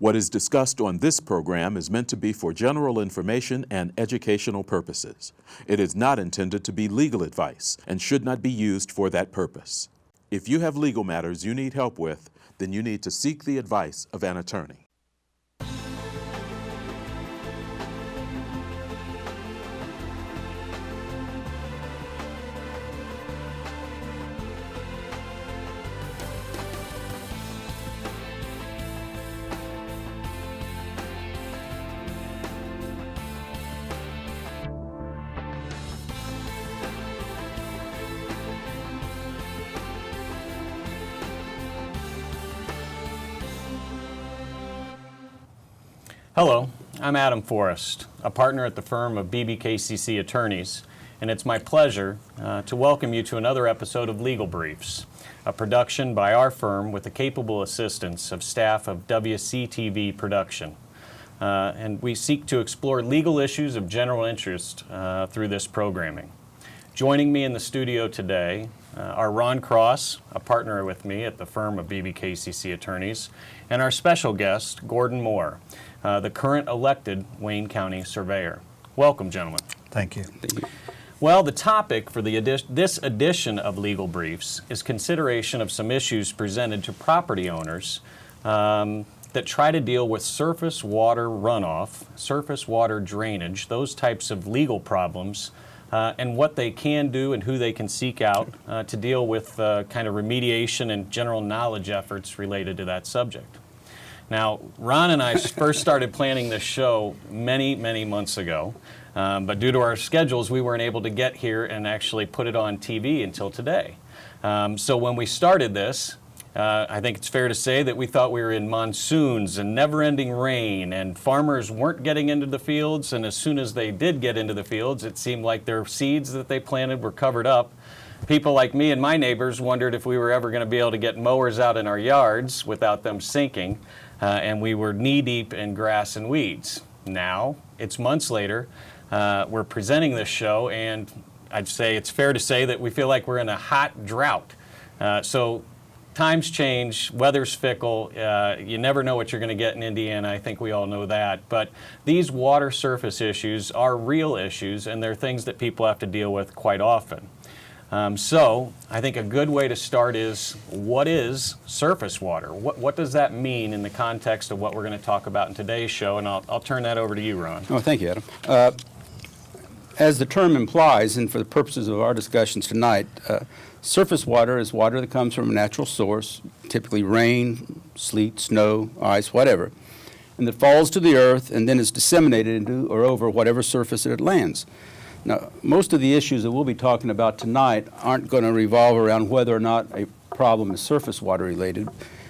What is discussed on this program is meant to be for general information and educational purposes. It is not intended to be legal advice and should not be used for that purpose. If you have legal matters you need help with, then you need to seek the advice of an attorney. Hello, I'm Adam Forrest, a partner at the firm of BBKCC Attorneys, and it's my pleasure to welcome you to another episode of Legal Briefs, a production by our firm with the capable assistance of staff of WCTV Production. And we seek to explore legal issues of general interest through this programming. Joining me in the studio today are Ron Cross, a partner with me at the firm of BBKCC Attorneys, and our special guest, Gordon Moore, the current elected Wayne County Surveyor. Welcome, gentlemen. Thank you. Well, the topic for this edition of Legal Briefs is consideration of some issues presented to property owners that try to deal with surface water runoff, surface water drainage, those types of legal problems, and what they can do and who they can seek out to deal with kind of remediation and general knowledge efforts related to that subject. Now, Ron and I first started planning this show many months ago, but due to our schedules, we weren't able to get here and actually put it on TV until today. So when we started this, I think it's fair to say that we thought we were in monsoons and never-ending rain, and farmers weren't getting into the fields, and as soon as they did get into the fields, it seemed like their seeds that they planted were covered up. People like me and my neighbors wondered if we were ever going to be able to get mowers out in our yards without them sinking, and we were knee-deep in grass and weeds. Now, it's months later, we're presenting this show, and I'd say it's fair to say that we feel like we're in a hot drought. So times change, weather's fickle, you never know what you're going to get in Indiana, I think we all know that. But these water surface issues are real issues, and they're things that people have to deal with quite often. So I think a good way to start is, what is surface water? What does that mean in the context of what we're going to talk about in today's show? And I'll turn that over to you, Ron. Oh, thank you, Adam. As the term implies, and for the purposes of our discussions tonight, surface water is water that comes from a natural source, typically rain, sleet, snow, ice, whatever, and that falls to the earth and then is disseminated into or over whatever surface it lands. Now, most of the issues that we'll be talking about tonight aren't going to revolve around whether or not a problem is surface water related.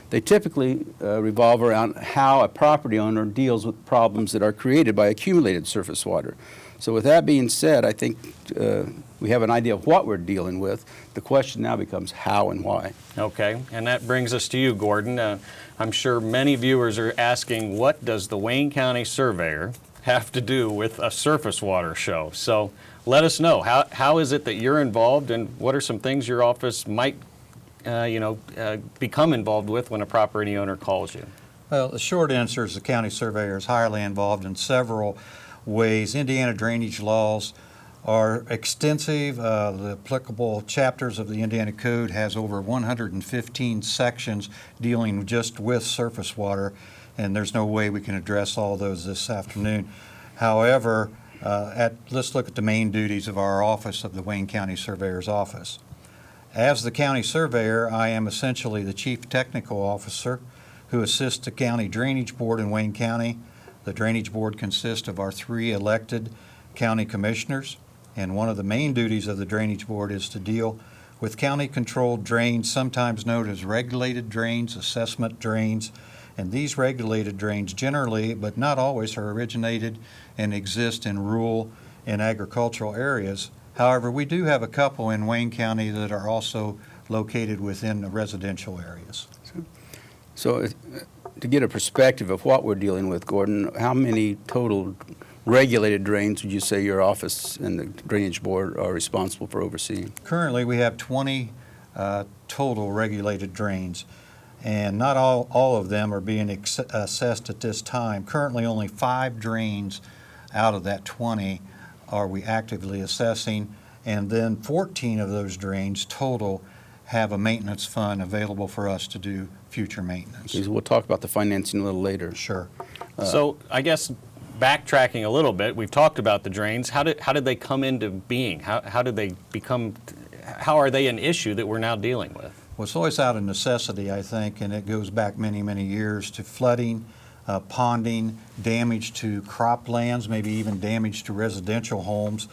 They typically revolve around how a property owner deals with problems that are created by accumulated surface water. So with that being said, I think we have an idea of what we're dealing with. The question now becomes how and why. Okay, and that brings us to you, Gordon. I'm sure many viewers are asking, what does the Wayne County Surveyor have to do with a surface water show? So let us know. How is it that you're involved, and what are some things your office might become involved with when a property owner calls you? Well, the short answer is the county surveyor is highly involved in several ways. Indiana drainage laws are extensive. The applicable chapters of the Indiana Code has over 115 sections dealing just with surface water, and there's no way we can address all those this afternoon. However, let's look at the main duties of our office, of the Wayne County Surveyor's Office. As the county surveyor, I am essentially the chief technical officer who assists the county drainage board in Wayne County. The drainage board consists of our 3 elected county commissioners, and one of the main duties of the drainage board is to deal with county-controlled drains, sometimes known as regulated drains, assessment drains, and these regulated drains generally, but not always, are originated and exist in rural and agricultural areas. However, we do have a couple in Wayne County that are also located within the residential areas. So to get a perspective of what we're dealing with, Gordon, how many total regulated drains would you say your office and the drainage board are responsible for overseeing? Currently, we have 20 total regulated drains. and not all of them are being assessed at this time. Currently, only 5 drains out of that 20 are we actively assessing, and then 14 of those drains total have a maintenance fund available for us to do future maintenance. We'll talk about the financing a little later. Sure. So I guess backtracking a little bit, we've talked about the drains. How did they come into being? How did they become? How are they an issue that we're now dealing with? Well, it's always out of necessity, I think, and it goes back many, many years to flooding, ponding, damage to croplands, maybe even damage to residential homes.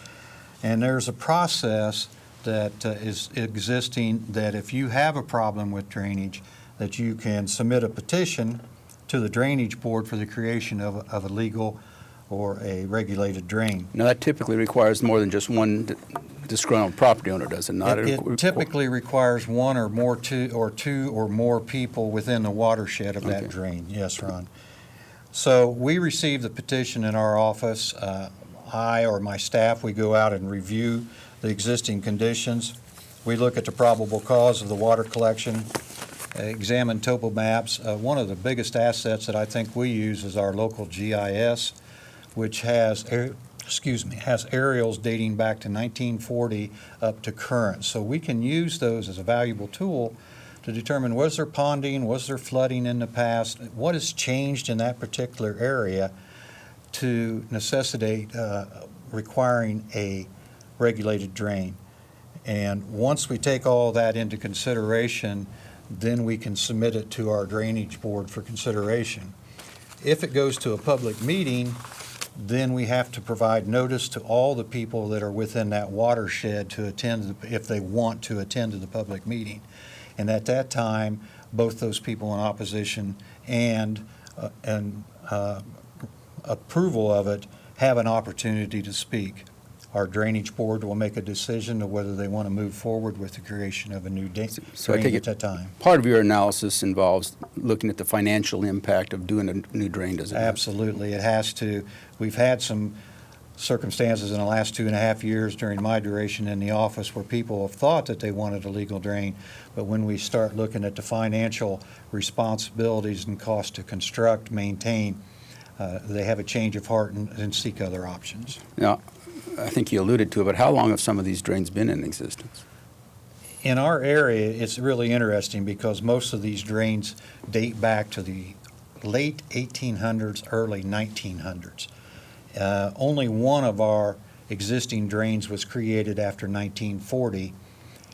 And there's a process that is existing that if you have a problem with drainage, that you can submit a petition to the Drainage Board for the creation of a legal or a regulated drain. Now, that typically requires more than just one disgruntled property owner, does it not? It typically requires one or more, two or more people within the watershed of that drain. Yes, Ron. So we receive the petition in our office. I or my staff, we go out and review the existing conditions. We look at the probable cause of the water collection, examine topo maps. One of the biggest assets that I think we use is our local GIS, which has aerials dating back to 1940 up to current. So we can use those as a valuable tool to determine was there ponding, was there flooding in the past, what has changed in that particular area to necessitate requiring a regulated drain. And once we take all that into consideration, then we can submit it to our Drainage Board for consideration. If it goes to a public meeting, then we have to provide notice to all the people that are within that watershed to attend, if they want to attend to the public meeting. And at that time, both those people in opposition and approval of it have an opportunity to speak. Our Drainage Board will make a decision of whether they want to move forward with the creation of a new drain at that time. Part of your analysis involves looking at the financial impact of doing a new drain, does it? Absolutely, it has to. We've had some circumstances in the last 2.5 years during my duration in the office where people have thought that they wanted a legal drain, but when we start looking at the financial responsibilities and cost to construct, maintain, they have a change of heart and seek other options. Now, I think you alluded to it, but how long have some of these drains been in existence? In our area, it's really interesting because most of these drains date back to the late 1800s, early 1900s. Only one of our existing drains was created after 1940,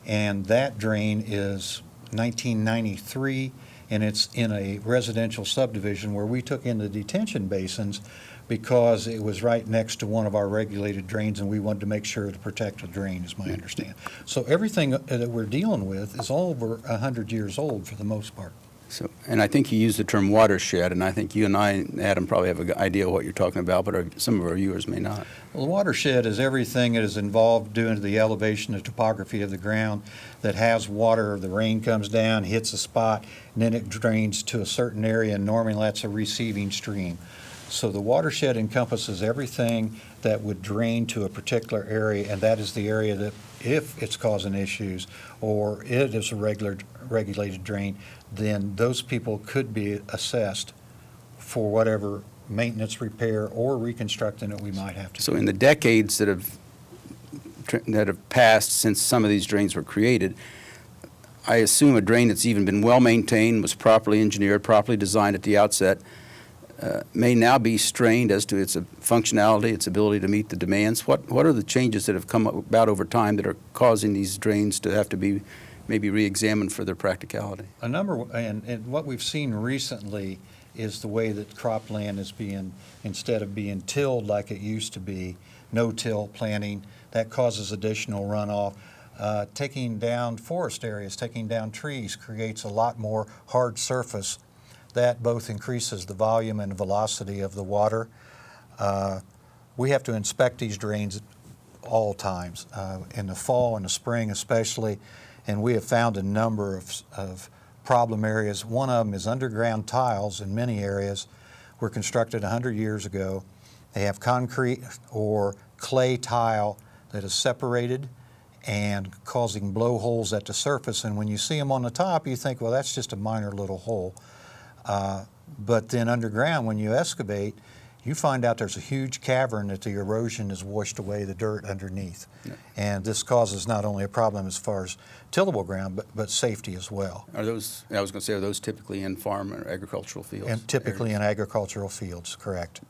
and that drain is 1993, and it's in a residential subdivision where we took in the detention basins because it was right next to one of our regulated drains, and we wanted to make sure to protect the drain, is my understanding. So everything that we're dealing with is all over 100 years old for the most part. So, and I think you used the term watershed, and I think you and I, Adam, probably have an idea of what you're talking about, but some of our viewers may not. Well, the watershed is everything that is involved due to the elevation and topography of the ground that has water. The rain comes down, hits a spot, and then it drains to a certain area, and normally that's a receiving stream. So the watershed encompasses everything that would drain to a particular area, and that is the area that, if it's causing issues or it is a regulated drain, then those people could be assessed for whatever maintenance, repair, or reconstructing that we might have to do. So in the decades that have passed since some of these drains were created, I assume a drain that's even been well maintained, was properly engineered, properly designed at the outset, may now be strained as to its functionality, its ability to meet the demands. What are the changes that have come about over time that are causing these drains to have to be maybe re-examined for their practicality? And what we've seen recently is the way that cropland is being, instead of being tilled like it used to be, no-till planting, that causes additional runoff. Taking down forest areas, taking down trees creates a lot more hard surface. That both increases the volume and velocity of the water. We have to inspect these drains at all times, in the fall and the spring especially, and we have found a number of problem areas. One of them is underground tiles in many areas were constructed 100 years ago. They have concrete or clay tile that is separated, and causing blowholes at the surface. And when you see them on the top, you think, well, that's just a minor little hole. But then underground, when you excavate, you find out there's a huge cavern that the erosion has washed away the dirt underneath. Yeah. And this causes not only a problem as far as tillable ground, but safety as well. Are those, I was going to say, are those typically in farm or agricultural fields? And typically in agricultural fields, correct.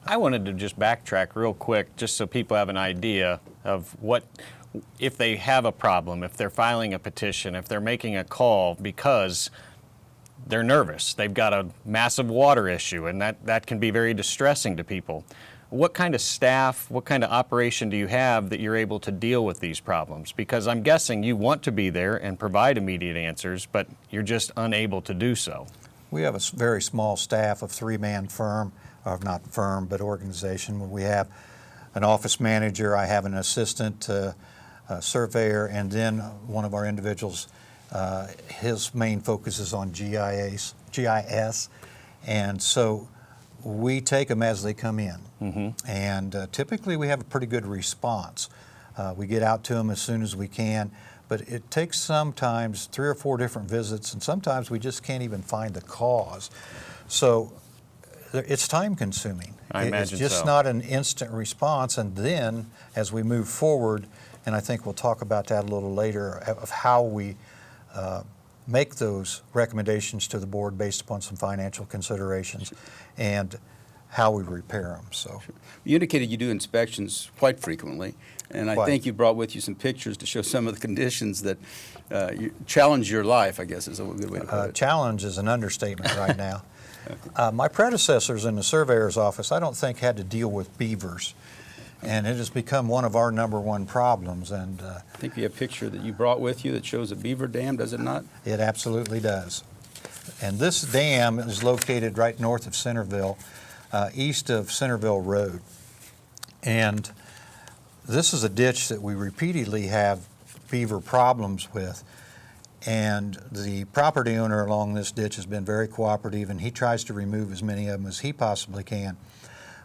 I wanted to just backtrack real quick, just so people have an idea of what, if they have a problem, if they're filing a petition, if they're making a call because they're nervous, they've got a massive water issue, and that can be very distressing to people. What kind of staff, what kind of operation do you have that you're able to deal with these problems? Because I'm guessing you want to be there and provide immediate answers, but you're just unable to do so. We have a very small staff of three-man firm, or not firm, but organization. We have an office manager, I have an assistant surveyor, and then one of our individuals, his main focus is on GIS, and so we take them as they come in. Mm-hmm. And typically we have a pretty good response. We get out to them as soon as we can, but it takes sometimes 3 or 4 different visits, and sometimes we just can't even find the cause. So it's time consuming. I imagine it's just so. not an instant response, and then as we move forward, and I think we'll talk about that a little later, of how we make those recommendations to the board based upon some financial considerations and how we repair them. So, You indicated you do inspections quite frequently, and I think you brought with you some pictures to show some of the conditions that challenge your life, I guess is a good way to put it. Challenge is an understatement right now. My predecessors in the surveyor's office, I don't think, had to deal with beavers, and it has become one of our #1 problems. And I think you have a picture that you brought with you that shows a beaver dam, does it not? It absolutely does. And this dam is located right north of Centerville, east of Centerville Road. And this is a ditch that we repeatedly have beaver problems with. And the property owner along this ditch has been very cooperative, and he tries to remove as many of them as he possibly can.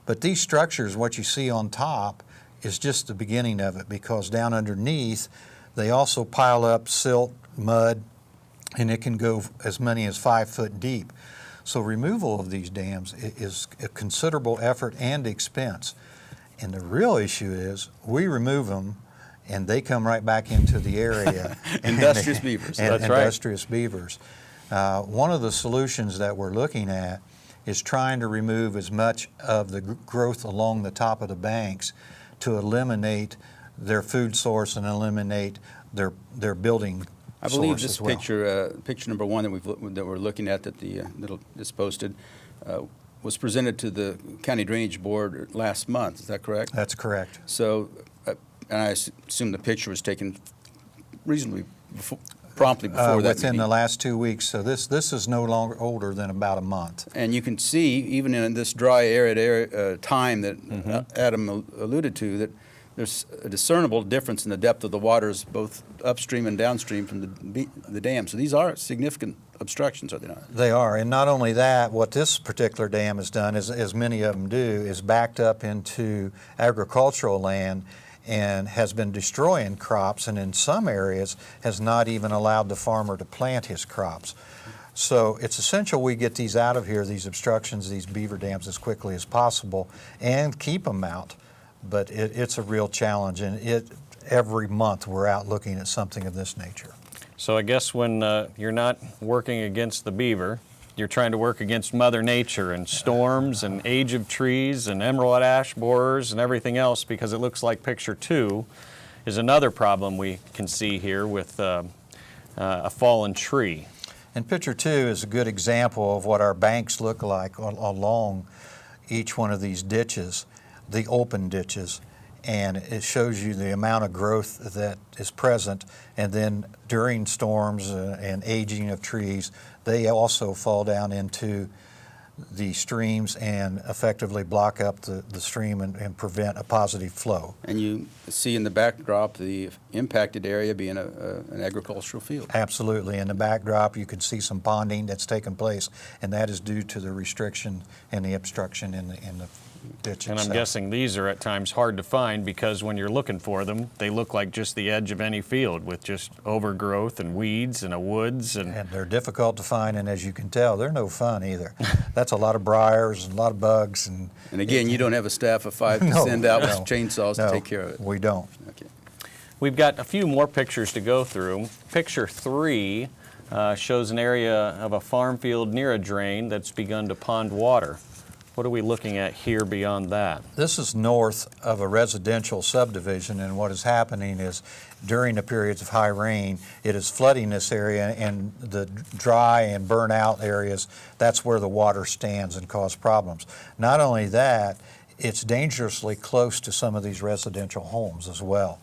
But these structures, what you see on top, is just the beginning of it, because down underneath, they also pile up silt, mud, and it can go as many as 5 foot deep. So removal of these dams is a considerable effort and expense. And the real issue is we remove them and they come right back into the area. Industrious beavers. That's right. Industrious beavers. One of the solutions that we're looking at is trying to remove as much of the growth along the top of the banks to eliminate their food source and eliminate their building I believe source this as well. picture, picture number 1 that we're looking at that is posted, was presented to the County Drainage Board last month. Is that correct? That's correct. So, and I assume the picture was taken reasonably promptly before that Within meeting. the last 2 weeks. So this is no longer older than about a month. And you can see, even in this dry, arid time that Adam alluded to, that there's a discernible difference in the depth of the waters, both upstream and downstream from the dam. So these are significant obstructions, are they not? They are, and not only that, what this particular dam has done, is, as many of them do, is backed up into agricultural land and has been destroying crops, and in some areas has not even allowed the farmer to plant his crops. So it's essential we get these out of here, these obstructions, these beaver dams, as quickly as possible and keep them out. But it's a real challenge, and every month we're out looking at something of this nature. So I guess when you're not working against the beaver, you're trying to work against Mother Nature and storms and age of trees and emerald ash borers and everything else, because it looks like picture 2 is another problem we can see here with a fallen tree. And picture 2 is a good example of what our banks look like along each one of these ditches, the open ditches. And it shows you the amount of growth that is present, and then during storms and aging of trees, they also fall down into the streams and effectively block up the stream and prevent a positive flow. And you see in the backdrop the impacted area being an agricultural field. Absolutely. In the backdrop, you can see some ponding that's taken place, and that is due to the restriction and the obstruction in ditch And I'm itself. guessing these are at times hard to find because when you're looking for them, they look like just the edge of any field with just overgrowth and weeds and a woods and And they're difficult to find, and as you can tell, they're no fun either. That's a lot of briars and a lot of bugs. And again, you don't have a staff of 5 to No, send out with no, chainsaws no, to take care of it. we don't. Okay. We've got a few more pictures to go through. Picture 3 shows an area of a farm field near a drain that's begun to pond water. What are we looking at here beyond that? This is north of a residential subdivision, and what is happening is during the periods of high rain, it is flooding this area, and the dry and burn out areas, that's where the water stands and cause problems. Not only that, it's dangerously close to some of these residential homes as well.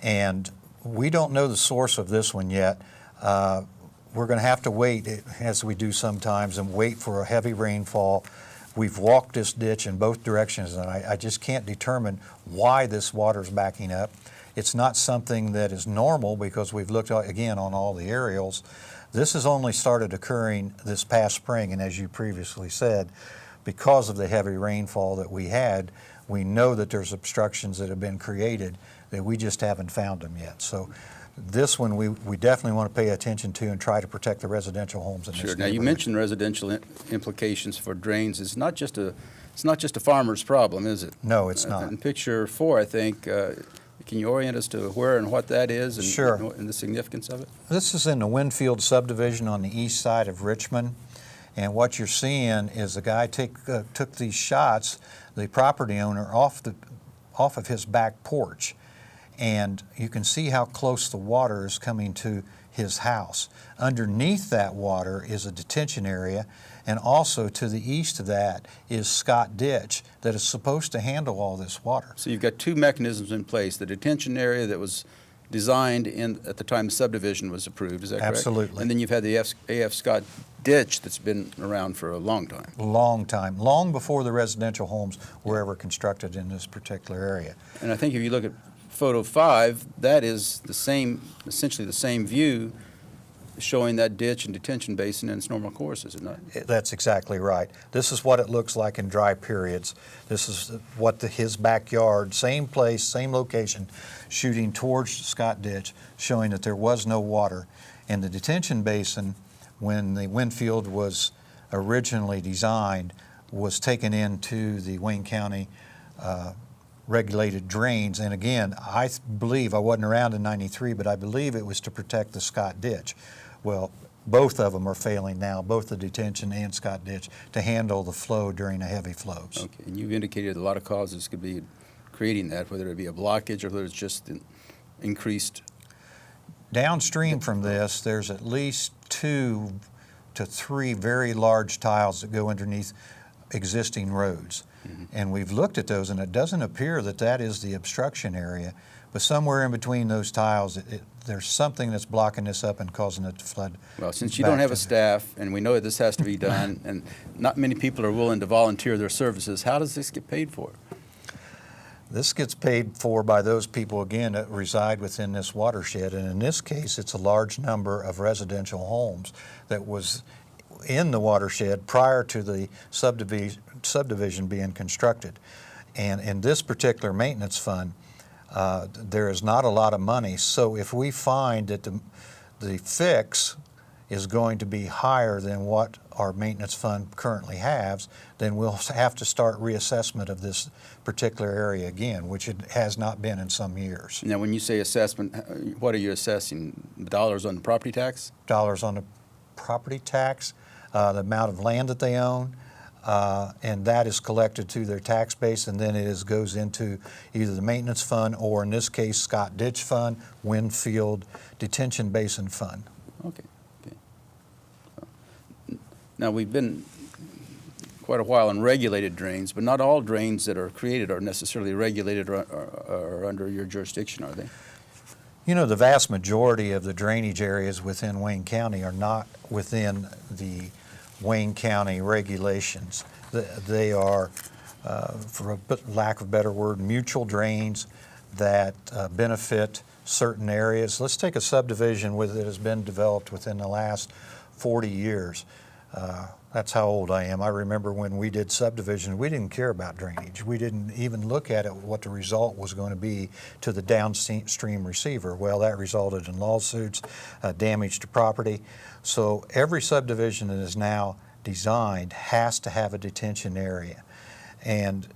And we don't know the source of this one yet. We're going to have to wait, as we do sometimes, and wait for a heavy rainfall. We've walked this ditch in both directions, and I just can't determine why this water's backing up. It's not something that is normal because we've looked, again, on all the aerials. This has only started occurring this past spring, and as you previously said, because of the heavy rainfall that we had, we know that there's obstructions that have been created that we just haven't found them yet. So this one we definitely want to pay attention to and try to protect the residential homes in this Sure. Now, neighborhood. you mentioned residential implications for drains. It's not just a farmer's problem, is it? No, it's not. In picture 4, I think, can you orient us to where and what that is and, Sure. and the significance of it? This is in the Winfield subdivision on the east side of Richmond. And what you're seeing is the guy took these shots, the property owner, off of his back porch. And you can see how close the water is coming to his house. Underneath that water is a detention area, and also to the east of that is Scott Ditch that is supposed to handle all this water. So you've got 2 mechanisms in place. The detention area that was designed at the time the subdivision was approved, is that correct? Absolutely. And then you've had the A.F. Scott ditch that's been around for a long time. Long time, long before the residential homes were ever constructed in this particular area. And I think if you look at photo 5, that is the same, essentially the same view, showing that ditch and detention basin in its normal course, is it not? That's exactly right. This is what it looks like in dry periods. This is what his backyard, same place, same location, shooting towards Scott Ditch, showing that there was no water. And the detention basin, when the Winfield was originally designed, was taken into the Wayne County regulated drains. And again, I believe, I wasn't around in '93, but I believe it was to protect the Scott Ditch. Well, both of them are failing now, both the detention and Scott Ditch, to handle the flow during the heavy flows. Okay, and you've indicated a lot of causes could be creating that, whether it be a blockage or whether it's just increased. Downstream from this, there's at least 2 to 3 very large tiles that go underneath existing roads. And we've looked at those, and it doesn't appear that that is the obstruction area, but somewhere in between those tiles, there's something that's blocking this up and causing it to flood. Well, since you don't have a staff, and we know that this has to be done, and not many people are willing to volunteer their services, how does this get paid for? This gets paid for by those people, again, that reside within this watershed, and in this case, it's a large number of residential homes that was in the watershed prior to the subdivision being constructed. And in this particular maintenance fund, there is not a lot of money. So if we find that the fix is going to be higher than what our maintenance fund currently has, then we'll have to start reassessment of this particular area again, which it has not been in some years. Now, when you say assessment, what are you assessing? Dollars on the property tax? Dollars on the property tax, the amount of land that they own, and that is collected to their tax base, and then it goes into either the maintenance fund or, in this case, Scott Ditch Fund, Winfield Detention Basin Fund. Okay. Now, we've been quite a while in regulated drains, but not all drains that are created are necessarily regulated or under your jurisdiction, are they? You know, the vast majority of the drainage areas within Wayne County are not within the Wayne County regulations. They are, for a lack of a better word, mutual drains that benefit certain areas. Let's take a subdivision that has been developed within the last 40 years. That's how old I am. I remember when we did subdivision, we didn't care about drainage. We didn't even look at it, what the result was going to be to the downstream receiver. Well, that resulted in lawsuits, damage to property. So every subdivision that is now designed has to have a detention area. And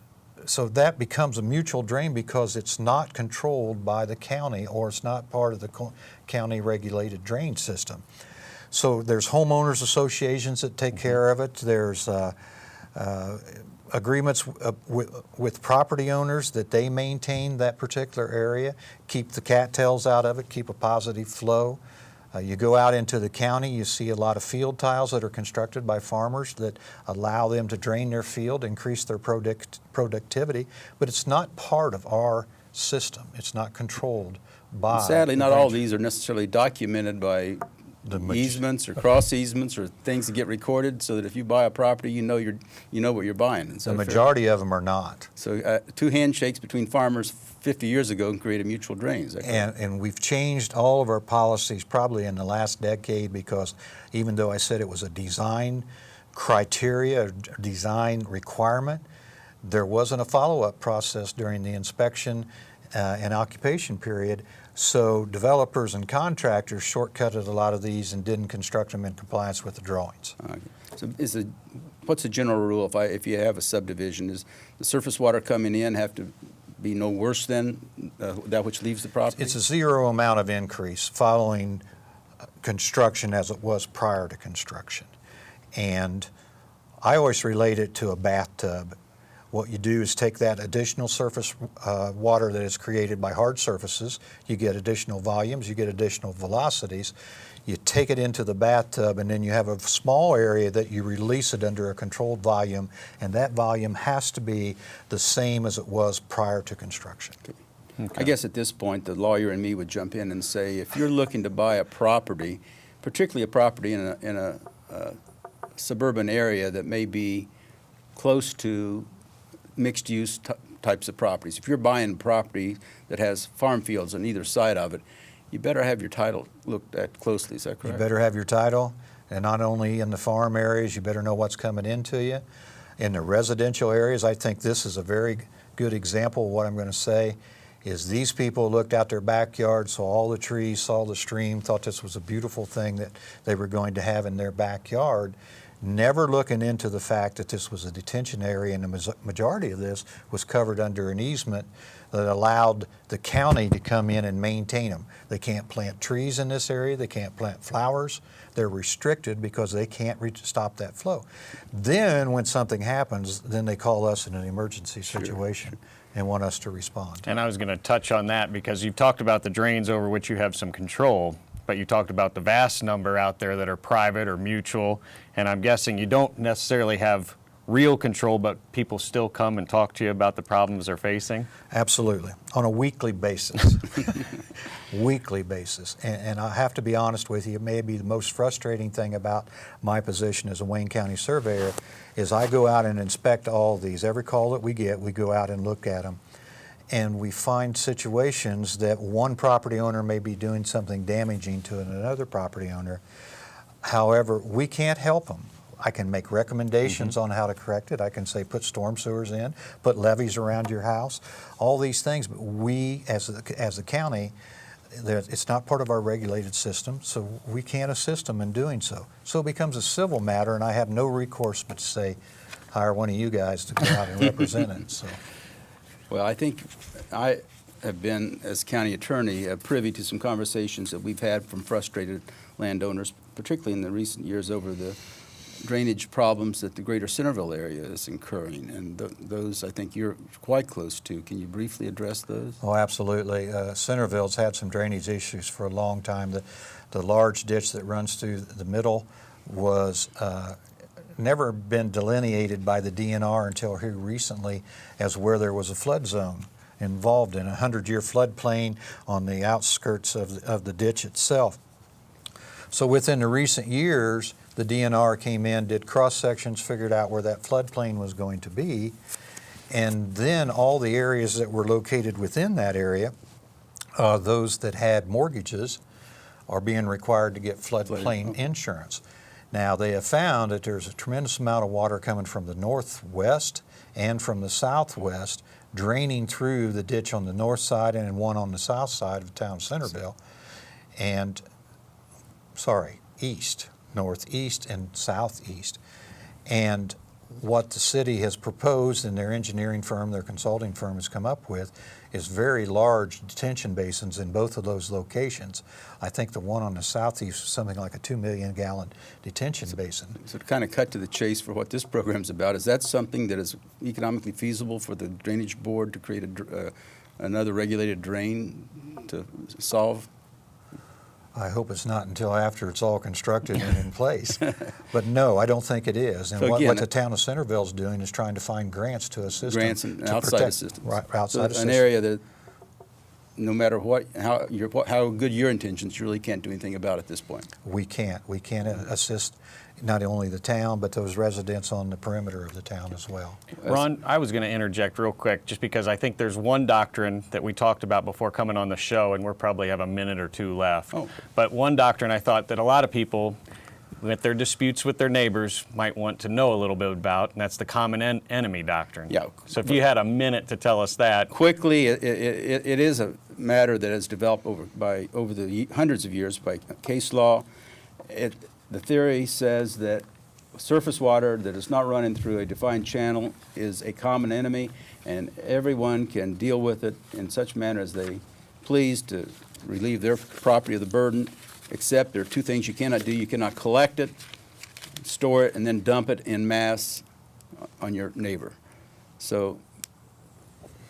so that becomes a mutual drain because it's not controlled by the county, or it's not part of the county regulated drain system. So there's homeowners associations that take care of it. There's agreements with property owners that they maintain that particular area, keep the cattails out of it, keep a positive flow. You go out into the county, you see a lot of field tiles that are constructed by farmers that allow them to drain their field, increase their productivity, but it's not part of our system. It's not controlled by. Sadly, not all these are necessarily documented by easements or cross easements or things that get recorded, so that if you buy a property, you know what you're buying. The majority of them are not. So two handshakes between farmers 50 years ago can create a mutual drain. Is that correct? And we've changed all of our policies probably in the last decade, because even though I said it was a design criteria, a design requirement, there wasn't a follow-up process during the inspection and occupation period. So developers and contractors shortcutted a lot of these and didn't construct them in compliance with the drawings. Okay. So what's the general rule if you have a subdivision? Is the surface water coming in have to be no worse than that which leaves the property? It's a zero amount of increase following construction as it was prior to construction. And I always relate it to a bathtub. What you do is take that additional surface water that is created by hard surfaces, you get additional volumes, you get additional velocities, you take it into the bathtub, and then you have a small area that you release it under a controlled volume, and that volume has to be the same as it was prior to construction. Okay. I guess at this point, the lawyer and me would jump in and say, if you're looking to buy a property, particularly a property in a suburban area that may be close to mixed-use types of properties. If you're buying property that has farm fields on either side of it, you better have your title looked at closely. Is that correct? You better have your title, and not only in the farm areas, you better know what's coming into you. In the residential areas, I think this is a very good example of what I'm going to say, is these people looked out their backyard, saw all the trees, saw the stream, thought this was a beautiful thing that they were going to have in their backyard, never looking into the fact that this was a detention area, and the majority of this was covered under an easement that allowed the county to come in and maintain them. They can't plant trees in this area, they can't plant flowers, they're restricted because they can't stop that flow. Then when something happens, then they call us in an emergency situation. Sure. And want us to respond. And I was going to touch on that because you've talked about the drains over which you have some control, but you talked about the vast number out there that are private or mutual, and I'm guessing you don't necessarily have real control, but people still come and talk to you about the problems they're facing? Absolutely, on a weekly basis. Weekly basis. And I have to be honest with you, it may be the most frustrating thing about my position as a Wayne County surveyor is I go out and inspect all these. Every call that we get, we go out and look at them. And we find situations that one property owner may be doing something damaging to another property owner. However, we can't help them. I can make recommendations on how to correct it. I can say put storm sewers in, put levees around your house, all these things. But we, as a county, it's not part of our regulated system, so we can't assist them in doing so. So it becomes a civil matter, and I have no recourse but to say, hire one of you guys to go out and represent it. So. Well, I think I have been, as county attorney, privy to some conversations that we've had from frustrated landowners, particularly in the recent years over the drainage problems that the greater Centerville area is incurring, and those I think you're quite close to. Can you briefly address those? Oh, absolutely. Centerville's had some drainage issues for a long time. The large ditch that runs through the middle was never been delineated by the DNR until here recently as where there was a flood zone involved in a 100-year floodplain on the outskirts of the ditch itself. So within the recent years, the DNR came in, did cross sections, figured out where that floodplain was going to be, and then all the areas that were located within that area, those that had mortgages, are being required to get floodplain insurance. Now, they have found that there's a tremendous amount of water coming from the northwest and from the southwest, draining through the ditch on the north side and one on the south side of the town of Centerville, and, east, northeast and southeast. And what the city has proposed and their engineering firm, their consulting firm has come up with is very large detention basins in both of those locations. I think the one on the southeast is something like a 2 million gallon detention basin. So to kind of cut to the chase for what this program's about, is that something that is economically feasible for the Drainage Board to create another regulated drain to solve? I hope it's not until after it's all constructed and in place. But no, I don't think it is. And So what again, the town of Centerville is doing is trying to find grants to assist them Grants and to outside protect- assistance. Right, So outside an assistance. area that, no matter how good your intentions, you really can't do anything about at this point. We can't. We can't assist not only the town, but those residents on the perimeter of the town as well. Ron, I was going to interject real quick just because I think there's one doctrine that we talked about before coming on the show, and we'll probably have a minute or two left. Oh. But one doctrine I thought that a lot of people, with their disputes with their neighbors, might want to know a little bit about, and that's the common enemy doctrine. Yeah. So if you had a minute to tell us that. Quickly, it is a matter that has developed over the hundreds of years by case law. The theory says that surface water that is not running through a defined channel is a common enemy, and everyone can deal with it in such manner as they please to relieve their property of the burden, except there are two things you cannot do. You cannot collect it, store it, and then dump it en masse on your neighbor. So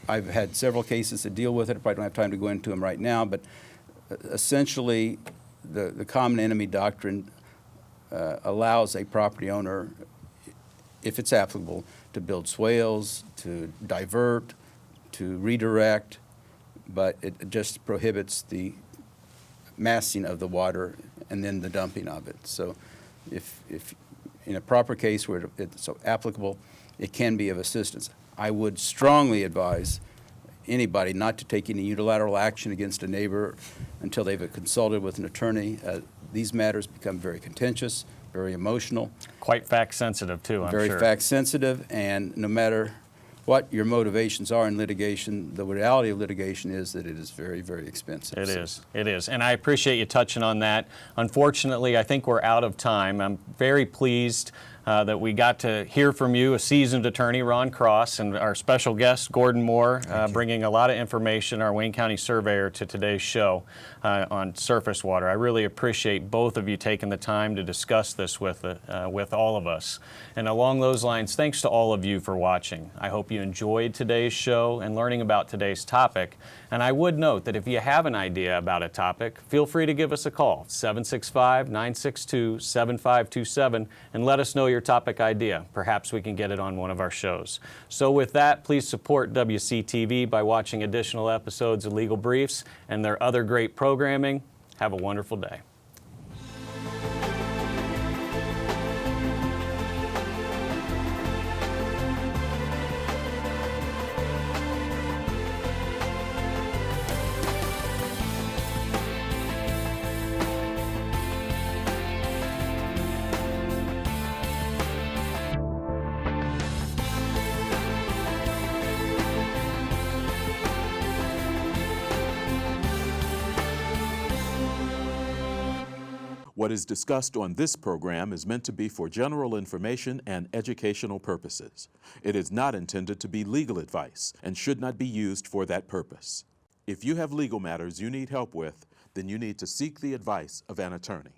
I've had several cases that deal with it. I probably don't have time to go into them right now, but essentially the common enemy doctrine allows a property owner, if it's applicable, to build swales, to divert, to redirect, but it just prohibits the massing of the water and then the dumping of it. So if in a proper case where it's so applicable, it can be of assistance. I would strongly advise anybody not to take any unilateral action against a neighbor until they've consulted with an attorney. These matters become very contentious, very emotional. Quite fact sensitive too, I'm sure. Very fact sensitive, and no matter what your motivations are in litigation, the reality of litigation is that it is very, very expensive. It is. And I appreciate you touching on that. Unfortunately, I think we're out of time. I'm very pleased that we got to hear from you, a seasoned attorney, Ron Cross, and our special guest, Gordon Moore, bringing a lot of information, our Wayne County Surveyor, to today's show on surface water. I really appreciate both of you taking the time to discuss this with all of us. And along those lines, thanks to all of you for watching. I hope you enjoyed today's show and learning about today's topic. And I would note that if you have an idea about a topic, feel free to give us a call, 765-962-7527, and let us know your topic idea. Perhaps we can get it on one of our shows. So with that, please support WCTV by watching additional episodes of Legal Briefs and their other great programming. Have a wonderful day. What is discussed on this program is meant to be for general information and educational purposes. It is not intended to be legal advice and should not be used for that purpose. If you have legal matters you need help with, then you need to seek the advice of an attorney.